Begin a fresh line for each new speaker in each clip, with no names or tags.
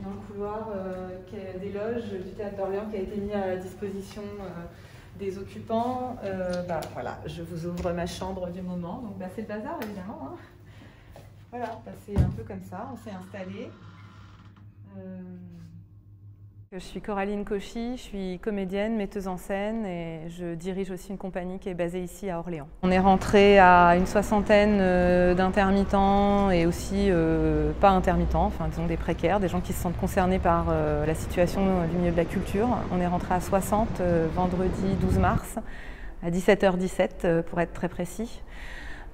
dans le couloir des loges du Théâtre d'Orléans qui a été mis à la disposition des occupants. Voilà, je vous ouvre ma chambre du moment. Donc c'est le bazar évidemment. Hein. Voilà, c'est un peu comme ça, on s'est installé. Je suis Coraline Cauchy, je suis comédienne, metteuse en scène et je dirige aussi une compagnie qui est basée ici à Orléans. On est rentré à une soixantaine d'intermittents et aussi pas intermittents, enfin disons des précaires, des gens qui se sentent concernés par la situation du milieu de la culture. On est rentré à 60 vendredi 12 mars à 17h17 pour être très précis.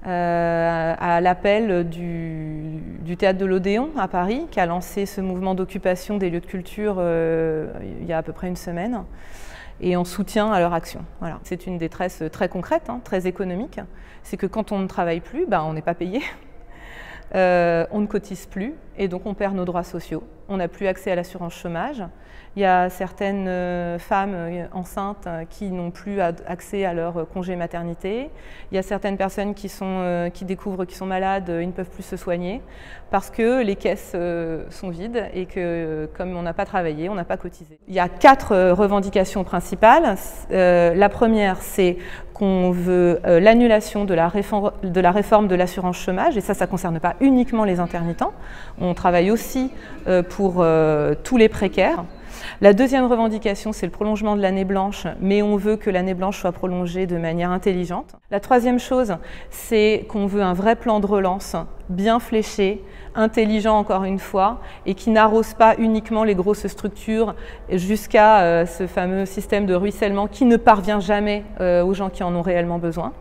À l'appel du Théâtre de l'Odéon à Paris, qui a lancé ce mouvement d'occupation des lieux de culture il y a à peu près une semaine, et en soutien à leur action. Voilà. C'est une détresse très concrète, très économique. C'est que quand on ne travaille plus, on n'est pas payé, on ne cotise plus, et donc on perd nos droits sociaux. On n'a plus accès à l'assurance chômage. Il y a certaines femmes enceintes qui n'ont plus accès à leur congé maternité. Il y a certaines personnes qui découvrent qu'ils sont malades, ils ne peuvent plus se soigner parce que les caisses sont vides et que comme on n'a pas travaillé, on n'a pas cotisé. Il y a 4 revendications principales. La première, c'est qu'on veut l'annulation de la réforme de l'assurance chômage, et ça ne concerne pas uniquement les intermittents. On travaille aussi pour tous les précaires. La deuxième revendication, c'est le prolongement de l'année blanche, mais on veut que l'année blanche soit prolongée de manière intelligente. La troisième chose, c'est qu'on veut un vrai plan de relance, bien fléché, intelligent encore une fois, et qui n'arrose pas uniquement les grosses structures jusqu'à ce fameux système de ruissellement qui ne parvient jamais aux gens qui en ont réellement besoin.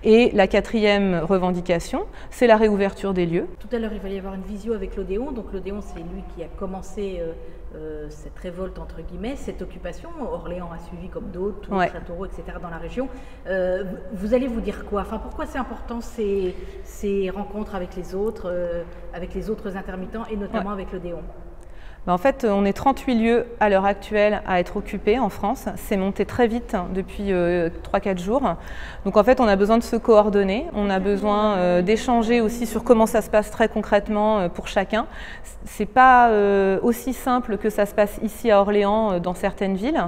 Et la quatrième revendication, c'est la réouverture des lieux.
Tout à l'heure, il fallait y avoir une visio avec l'Odéon. Donc l'Odéon, c'est lui qui a commencé cette révolte, entre guillemets, cette occupation. Orléans a suivi comme d'autres,
Ouais.
Châteauroux, etc. dans la région. Vous allez vous dire quoi? Enfin, pourquoi c'est important ces rencontres avec les autres intermittents et notamment avec l'Odéon?
En fait, on est 38 lieux à l'heure actuelle à être occupés en France. C'est monté très vite depuis 3-4 jours. Donc en fait, on a besoin de se coordonner. On a besoin d'échanger aussi sur comment ça se passe très concrètement pour chacun. C'est pas aussi simple que ça se passe ici à Orléans dans certaines villes.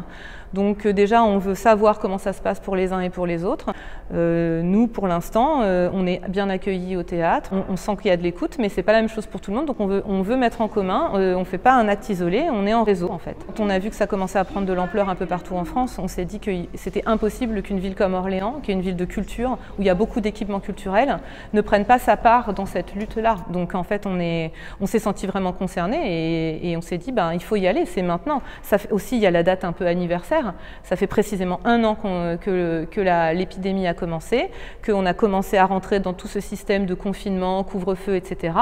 Donc déjà, on veut savoir comment ça se passe pour les uns et pour les autres. Nous, pour l'instant, on est bien accueillis au théâtre. On sent qu'il y a de l'écoute, mais c'est pas la même chose pour tout le monde. Donc on veut mettre en commun. On fait pas un acte isolé, on est en réseau en fait. Quand on a vu que ça commençait à prendre de l'ampleur un peu partout en France, on s'est dit que c'était impossible qu'une ville comme Orléans, qui est une ville de culture, où il y a beaucoup d'équipements culturels, ne prenne pas sa part dans cette lutte-là. Donc en fait, on s'est senti vraiment concerné et on s'est dit, il faut y aller, c'est maintenant. Ça fait aussi, il y a la date un peu anniversaire. Ça fait précisément 1 an que l'épidémie a commencé, qu'on a commencé à rentrer dans tout ce système de confinement, couvre-feu, etc.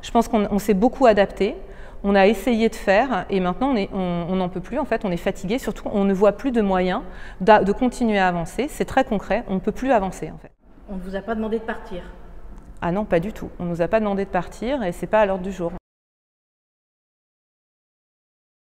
Je pense qu'on s'est beaucoup adapté. On a essayé de faire et maintenant on n'en peut plus, en fait, on est fatigué, surtout on ne voit plus de moyens de continuer à avancer. C'est très concret, on ne peut plus avancer en fait.
On ne vous a pas demandé de partir?
Ah non, pas du tout. On ne nous a pas demandé de partir et ce n'est pas à l'ordre du jour.